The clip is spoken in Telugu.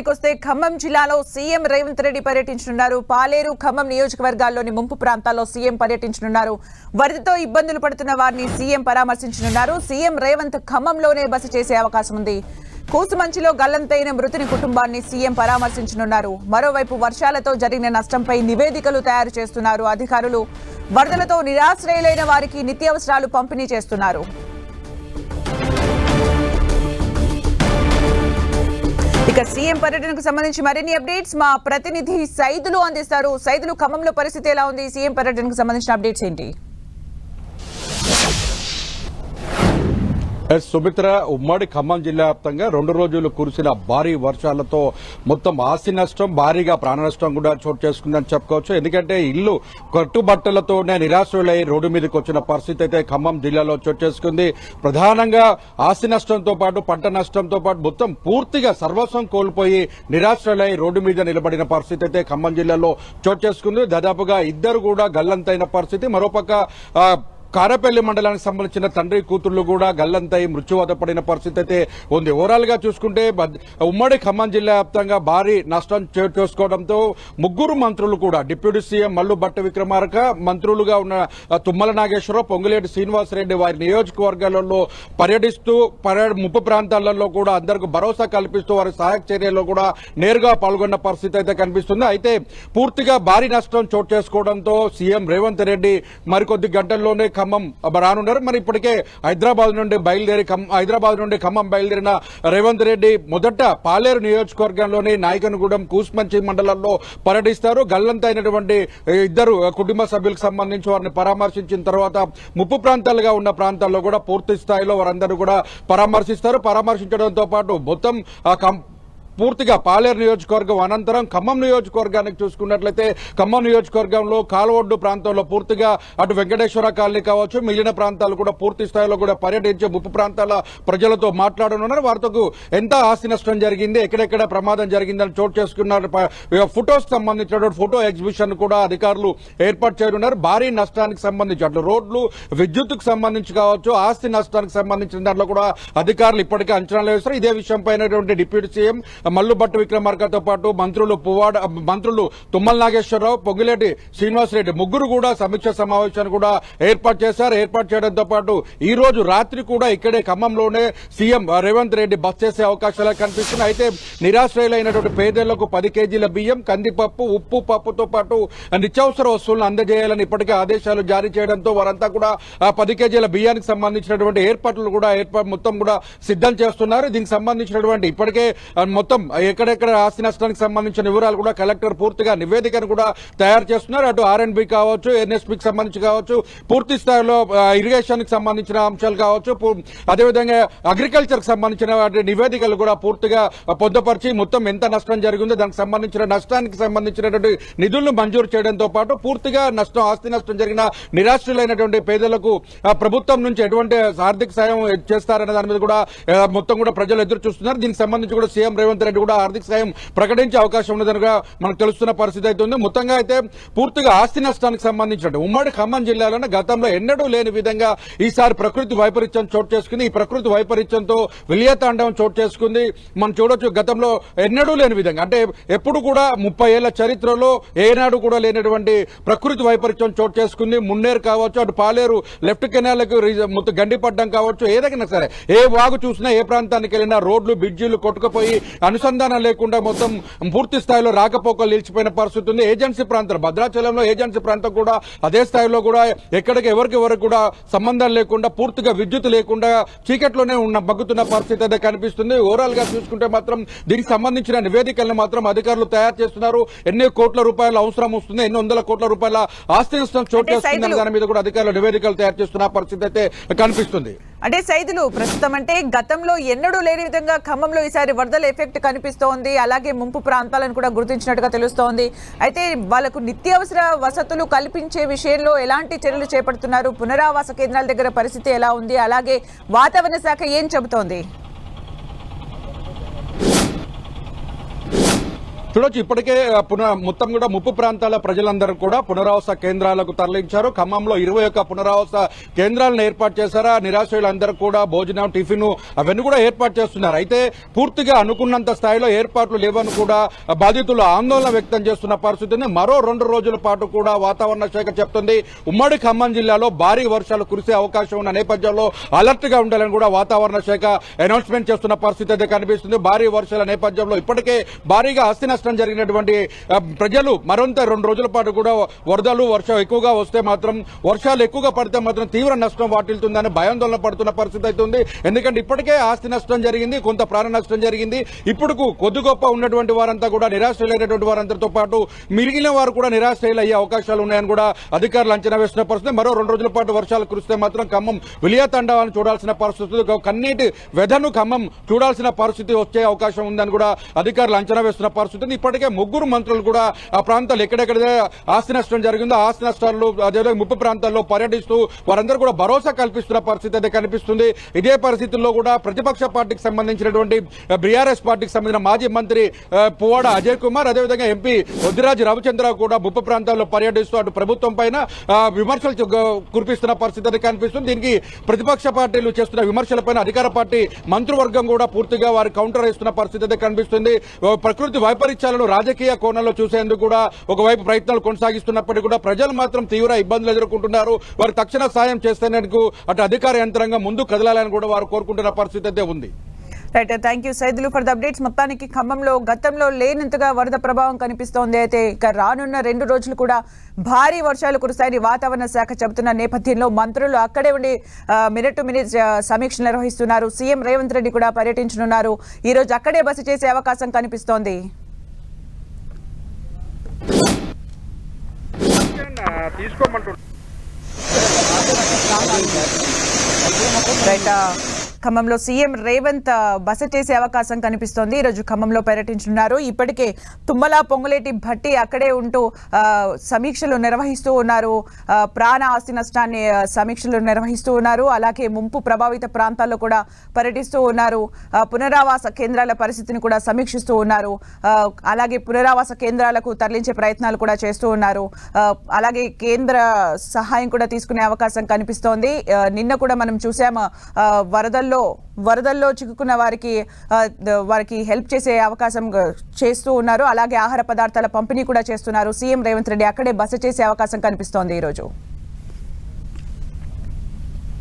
వస్తే ఖమ్మం జిల్లాలో సీఎం రేవంత్ రెడ్డి పర్యటించనున్నారు. పాలేరు, ఖమ్మం నియోజకవర్గాల్లోని ముంపు ప్రాంతాల్లో సీఎం పర్యటించనున్నారు. వరదతో ఇబ్బందులు పడుతున్న వారిని సీఎం పరామర్శించనున్నారు. సీఎం రేవంత్ ఖమ్మంలోనే బస చేసే అవకాశం ఉంది. కూసుమంచిలో గల్లంతైన మృతుని కుటుంబాన్ని సీఎం పరామర్శించనున్నారు. మరోవైపు వర్షాలతో జరిగిన నష్టంపై నివేదికలు తయారు చేస్తున్నారు అధికారులు. వరదలతో నిరాశ్రయులైన వారికి నిత్యావసరాలు పంపిణీ చేస్తున్నారు. ఇక సీఎం పర్యటనకు సంబంధించి మరిన్ని అప్డేట్స్ మా ప్రతినిధి సైదులు అందిస్తారు. సైదులు, ఖమ్మంలో పరిస్థితి ఎలా ఉంది? సీఎం పర్యటనకు సంబంధించిన అప్డేట్స్ ఏంటి? సుమిత్ర, ఉమ్మడి ఖమ్మం జిల్లా వ్యాప్తంగా 2 రోజులు కురిసిన భారీ వర్షాలతో మొత్తం ఆస్తి నష్టం, భారీగా ప్రాణ నష్టం కూడా చోటు చేసుకుందని చెప్పుకోవచ్చు. ఎందుకంటే ఇల్లు కట్టుబట్టలతోనే నిరాశ్రయులై రోడ్డు మీదకి వచ్చిన పరిస్థితి అయితే ఖమ్మం జిల్లాలో చోటు చేసుకుంది. ప్రధానంగా ఆస్తి నష్టంతో పాటు పంట నష్టంతో పాటు మొత్తం పూర్తిగా సర్వస్వం కోల్పోయి నిరాశ్రయులై రోడ్డు మీద నిలబడిన పరిస్థితి అయితే ఖమ్మం జిల్లాలో చోటు చేసుకుంది. దాదాపుగా 2 కూడా గల్లంతైన పరిస్థితి. మరోపక్క కారపల్లి మండలానికి సంబంధించిన తండ్రి కూతుళ్లు కూడా గల్లంతై మృత్యువాత పడిన పరిస్థితి అయితే ఉంది. ఓవరాల్ గా చూసుకుంటే ఉమ్మడి ఖమ్మం జిల్లా వ్యాప్తంగా భారీ నష్టం చేసుకోవడంతో 3 మంత్రులు కూడా డిప్యూటీ సీఎం మల్లు భట్టి విక్రమార్క, మంత్రులుగా ఉన్న తుమ్మల నాగేశ్వరరావు, పొంగులేటి శ్రీనివాసరెడ్డి వారి నియోజకవర్గాలలో పర్యటిస్తూ ముప్పు ప్రాంతాలలో కూడా అందరికీ భరోసా కల్పిస్తూ వారి సహాయక చర్యల్లో కూడా నేరుగా పాల్గొన్న పరిస్థితి అయితే కనిపిస్తుంది. అయితే పూర్తిగా భారీ నష్టం చోటు చేసుకోవడంతో సీఎం రేవంత్ రెడ్డి మరికొద్ది గంటల్లోనే ఖమ్మం రానున్నారు. మరి ఇప్పటికే హైదరాబాద్ నుండి ఖమ్మం బయలుదేరిన రేవంత్ రెడ్డి మొదట పాలేరు నియోజకవర్గంలోని నాయకనగూడెం, కూసుమంచి మండలాల్లో పర్యటిస్తారు. గల్లంతైనటువంటి 2 కుటుంబ సభ్యులకు సంబంధించి వారిని పరామర్శించిన తర్వాత ముప్పు ప్రాంతాలుగా ఉన్న ప్రాంతాల్లో కూడా పూర్తి స్థాయిలో వారందరూ కూడా పరామర్శిస్తారు. పరామర్శించడంతో పాటు మొత్తం పూర్తిగా పాలేరు నియోజకవర్గం అనంతరం ఖమ్మం నియోజకవర్గానికి చూసుకున్నట్లయితే ఖమ్మం నియోజకవర్గంలో కాలవొడ్డు ప్రాంతంలో పూర్తిగా అటు వెంకటేశ్వర కాలనీ కావచ్చు, మిగిలిన ప్రాంతాలు కూడా పూర్తి స్థాయిలో కూడా పర్యటించే ముప్పు ప్రాంతాల ప్రజలతో మాట్లాడనున్నారు. వారితో ఎంత ఆస్తి నష్టం జరిగింది, ఎక్కడెక్కడ ప్రమాదం జరిగిందని చోటు చేసుకున్నారు. ఫోటోస్ సంబంధించినటువంటి ఫోటో ఎగ్జిబిషన్ కూడా అధికారులు ఏర్పాటు చేయనున్నారు. భారీ నష్టానికి సంబంధించి అటు రోడ్లు, విద్యుత్తుకు సంబంధించి కావచ్చు, ఆస్తి నష్టానికి సంబంధించిన దాంట్లో కూడా అధికారులు ఇప్పటికే అంచనాలు వేస్తారు. ఇదే విషయంపై డిప్యూటీ సీఎం మల్లు భట్టి విక్రమార్కతో పాటు మంత్రులు తుమ్మల నాగేశ్వరరావు, పొంగులేటి శ్రీనివాసరెడ్డి 3 కూడా సమీక్ష సమావేశాన్ని కూడా ఏర్పాటు చేశారు. ఏర్పాటు చేయడంతో పాటు ఈ రోజు రాత్రి కూడా ఇక్కడే ఖమ్మంలోనే సీఎం రేవంత్ రెడ్డి బస్ చేసే అవకాశాలు కనిపిస్తున్నాయి. అయితే నిరాశ్రయులైనటువంటి పేదలకు 10 కేజీల బియ్యం, కందిపప్పు, ఉప్పు, పప్పుతో పాటు నిత్యావసర వస్తువులను అందజేయాలని ఇప్పటికే ఆదేశాలు జారీ చేయడంతో వారంతా కూడా 10 కేజీల బియ్యానికి సంబంధించినటువంటి ఏర్పాట్లు కూడా మొత్తం కూడా సిద్దం చేస్తున్నారు. దీనికి సంబంధించినటువంటి ఇప్పటికే మొత్తం ఎక్కడెక్కడ ఆస్తి నష్టానికి సంబంధించిన వివరాలు కూడా కలెక్టర్ పూర్తిగా నివేదికను కూడా తయారు చేస్తున్నారు. అటు ఆర్ఎండ్బి కావచ్చు, ఎన్ఎస్పీకి సంబంధించి కావచ్చు, పూర్తి స్థాయిలో ఇరిగేషన్ కి సంబంధించిన అంశాలు కావచ్చు, అదేవిధంగా అగ్రికల్చర్ కి సంబంధించిన నివేదికలు కూడా పూర్తిగా పొందుపరిచి మొత్తం ఎంత నష్టం జరిగిందో దానికి సంబంధించిన నష్టానికి సంబంధించినటువంటి నిధులను మంజూరు చేయడంతో పాటు పూర్తిగా ఆస్తి నష్టం జరిగిన నిరాశ్రులైనటువంటి పేదలకు ప్రభుత్వం నుంచి ఎటువంటి ఆర్థిక సాయం చేస్తారనే దాని మీద కూడా మొత్తం కూడా ప్రజలు ఎదురు చూస్తున్నారు. దీనికి సంబంధించి కూడా సీఎం రేవంత్ రెడ్డి కూడా ఆర్థిక సాయం ప్రకటించే అవకాశం ఉన్నదనగా మనకు తెలుస్తున్న పరిస్థితి అయితే ఉంది. మొత్తంగా అయితే పూర్తిగా ఆస్తి నష్టానికి సంబంధించిన ఉమ్మడి ఖమ్మం జిల్లాలోనే గతంలో ఎన్నడూ లేని విధంగా ఈసారి ప్రకృతి వైపరీత్యం చోటు చేసుకుంది. ఈ ప్రకృతి వైపరీత్యంతో విలియతాండవం చోటు చేసుకుంది. మనం చూడొచ్చు, గతంలో ఎన్నడూ లేని విధంగా అంటే ఎప్పుడు కూడా 30 ఏళ్ల చరిత్రలో ఏనాడు కూడా లేనటువంటి ప్రకృతి వైపరీత్యం చోటు చేసుకుంది. మున్నేరు కావచ్చు, అటు పాలేరు లెఫ్ట్ కెనాల్కు మొత్తం గండిపడ్డం కావచ్చు, ఏదైనా సరే ఏ వాగు చూసినా ఏ ప్రాంతానికి వెళ్ళినా రోడ్లు, బ్రిడ్జీలు కొట్టుకుపోయి అనుసంధానం లేకుండా మొత్తం పూర్తి స్థాయిలో రాకపోకలు నిలిచిపోయిన పరిస్థితి ఉంది. ఏజెన్సీ ప్రాంతం భద్రాచలంలో ఏజెన్సీ ప్రాంతం కూడా అదే స్థాయిలో కూడా ఎక్కడికి ఎవరికి కూడా సంబంధం లేకుండా పూర్తిగా విద్యుత్ లేకుండా చీకట్లోనే మగ్గుతున్న పరిస్థితి అయితే కనిపిస్తుంది. ఓవరాల్ గా చూసుకుంటే మాత్రం దీనికి సంబంధించిన నివేదికలను మాత్రం అధికారులు తయారు చేస్తున్నారు. ఎన్ని కోట్ల రూపాయల అవసరం వస్తుంది, ఎన్ని వందల కోట్ల రూపాయల ఆస్తి నష్టం చోటు చేస్తుందనే దాని మీద కూడా అధికారులు నివేదికలు తయారు చేస్తున్న పరిస్థితి అయితే కనిపిస్తుంది. అంటే సైదులు, ప్రస్తుతం అంటే గతంలో ఎన్నడూ లేని విధంగా ఖమ్మంలో ఈసారి వరదల ఎఫెక్ట్ కనిపిస్తోంది. అలాగే ముంపు ప్రాంతాలను కూడా గుర్తించినట్టుగా తెలుస్తోంది. అయితే వాళ్లకు నిత్యావసర వసతులు కల్పించే విషయంలో ఎలాంటి చర్యలు చేపడుతున్నారు? పునరావాస కేంద్రాల దగ్గర పరిస్థితి ఎలా ఉంది? అలాగే వాతావరణ శాఖ ఏం చెబుతోంది? చూడొచ్చు ఇప్పటికే మొత్తం కూడా ముప్పు ప్రాంతాల ప్రజలందరూ కూడా పునరావాస కేంద్రాలకు తరలించారు. ఖమ్మంలో 21 పునరావాస కేంద్రాలను ఏర్పాటు చేశారు. నిరాశ్రయులందరూ కూడా భోజనం, టిఫిన్ అవన్నీ కూడా ఏర్పాటు చేస్తున్నారు. అయితే పూర్తిగా అనుకున్నంత స్థాయిలో ఏర్పాట్లు లేవని కూడా బాధితులు ఆందోళన వ్యక్తం చేస్తున్న పరిస్థితి ఉంది. మరో 2 రోజుల పాటు కూడా వాతావరణ శాఖ చెప్తుంది ఉమ్మడి ఖమ్మం జిల్లాలో భారీ వర్షాలు కురిసే అవకాశం ఉన్న నేపథ్యంలో అలర్ట్ గా ఉండాలని కూడా వాతావరణ శాఖ అనౌన్స్మెంట్ చేస్తున్న పరిస్థితి అయితే కనిపిస్తుంది. భారీ వర్షాల నేపథ్యంలో ఇప్పటికే భారీగా ఆస్తి నష్టం జరిగినటువంటి ప్రజలు మరింత 2 రోజుల పాటు కూడా వరదలు వర్షం ఎక్కువగా వస్తే మాత్రం వర్షాలు ఎక్కువగా పడితే మాత్రం తీవ్ర నష్టం వాటిల్తుందని భయాందోళన పడుతున్న పరిస్థితి అవుతుంది. ఎందుకంటే ఇప్పటికే ఆస్తి నష్టం జరిగింది, కొంత ప్రాణ నష్టం జరిగింది. ఇప్పుడు కొద్ది గొప్ప ఉన్నటువంటి వారంతా కూడా నిరాశ్రయులైనటువంటి వారందరితో పాటు మిగిలిన వారు కూడా నిరాశ్రయులు అయ్యే అవకాశాలు ఉన్నాయని కూడా అధికారులు అంచనా వేస్తున్న పరిస్థితి. మరో 2 రోజుల పాటు వర్షాలు కురిస్తే మాత్రం ఖమ్మం విలియాతండాలను చూడాల్సిన పరిస్థితి, కన్నీటి వెధను ఖమ్మం చూడాల్సిన పరిస్థితి వచ్చే అవకాశం ఉందని కూడా అధికారులు అంచనా వేస్తున్న పరిస్థితి. ఇప్పటికే 3 మంత్రులు కూడా ఆ ప్రాంతాలు ఎక్కడెక్కడ ఆస్తి నష్టం జరిగిందో ఆస్తి నష్టాలు అదేవిధంగా ముప్పు ప్రాంతాల్లో పర్యటిస్తూ వారందరూ కూడా భరోసా కల్పిస్తున్న పరిస్థితి అయితే కనిపిస్తుంది. ఇదే పరిస్థితుల్లో కూడా ప్రతిపక్ష పార్టీకి సంబంధించినటువంటి బీఆర్ఎస్ పార్టీకి సంబంధించిన మాజీ మంత్రి పువ్వాడ అజయ్ కుమార్ అదేవిధంగా ఎంపీ వద్దిరాజు రవిచంద్ర కూడా ముప్పు ప్రాంతాల్లో పర్యటిస్తూ అటు ప్రభుత్వం పైన విమర్శలు కురిపిస్తున్న పరిస్థితి అయితే కనిపిస్తుంది. దీనికి ప్రతిపక్ష పార్టీలు చేస్తున్న విమర్శలపైన అధికార పార్టీ మంత్రివర్గం కూడా పూర్తిగా వారి కౌంటర్ ఇస్తున్న పరిస్థితి అయితే కనిపిస్తుంది. ప్రకృతి వైపరీత్యాలను రాజకీయ కోణంలో చూసేందుకు కూడా ఒకవైపు ప్రయత్నాలు కొనసాగిస్తున్నప్పటికీ కూడా ప్రజలు మాత్రం తీవ్ర ఇబ్బందులు ఎదుర్కొంటున్నారు. వారు తక్షణ సాయం చేసేందుకు అటు అధికార యంత్రాంగం ముందు కదలాలని కూడా వారు కోరుకుంటున్న పరిస్థితి అయితే ఉంది. Right, thank you Saidulu for the updates. మొత్తానికి ఖమ్మంలో గతంలో లేనంతగా వరద ప్రభావం కనిపిస్తోంది. అయితే ఇక రానున్న 2 రోజులు కూడా భారీ వర్షాలు కురుస్తాయని వాతావరణ శాఖ చెబుతున్న నేపథ్యంలో మంత్రులు అక్కడే ఉండి మినిట్ టు మినిట్ సమీక్ష నిర్వహిస్తున్నారు. సీఎం రేవంత్ రెడ్డి కూడా పర్యటించనున్నారు. ఈ రోజు అక్కడే బస చేసే అవకాశం కనిపిస్తోంది. రైట్, ఖమ్మంలో సీఎం రేవంత్ బస చేసే అవకాశం కనిపిస్తోంది. ఈరోజు ఖమ్మంలో పర్యటించనున్నారు. ఇప్పటికే తుమ్మల, పొంగులేటి భట్టి అక్కడే ఉంటూ సమీక్షలు నిర్వహిస్తూ ఉన్నారు. ప్రాణ ఆస్తి నష్టాన్ని సమీక్షలు నిర్వహిస్తూ ఉన్నారు. అలాగే ముంపు ప్రభావిత ప్రాంతాల్లో కూడా పర్యటిస్తూ ఉన్నారు. పునరావాస కేంద్రాల పరిస్థితిని కూడా సమీక్షిస్తూ ఉన్నారు. అలాగే పునరావాస కేంద్రాలకు తరలించే ప్రయత్నాలు కూడా చేస్తూ ఉన్నారు. అలాగే కేంద్ర సహాయం కూడా తీసుకునే అవకాశం కనిపిస్తోంది. నిన్న కూడా మనం చూసాము వరదల్లో చిక్కుకున్న వారికి హెల్ప్ చేసే అవకాశం చేస్తూ ఉన్నారు. అలాగే ఆహార పదార్థాల పంపిణీ కూడా చేస్తున్నారు. సీఎం రేవంత్ రెడ్డి అక్కడే బస చేసే అవకాశం కనిపిస్తోంది ఈరోజు.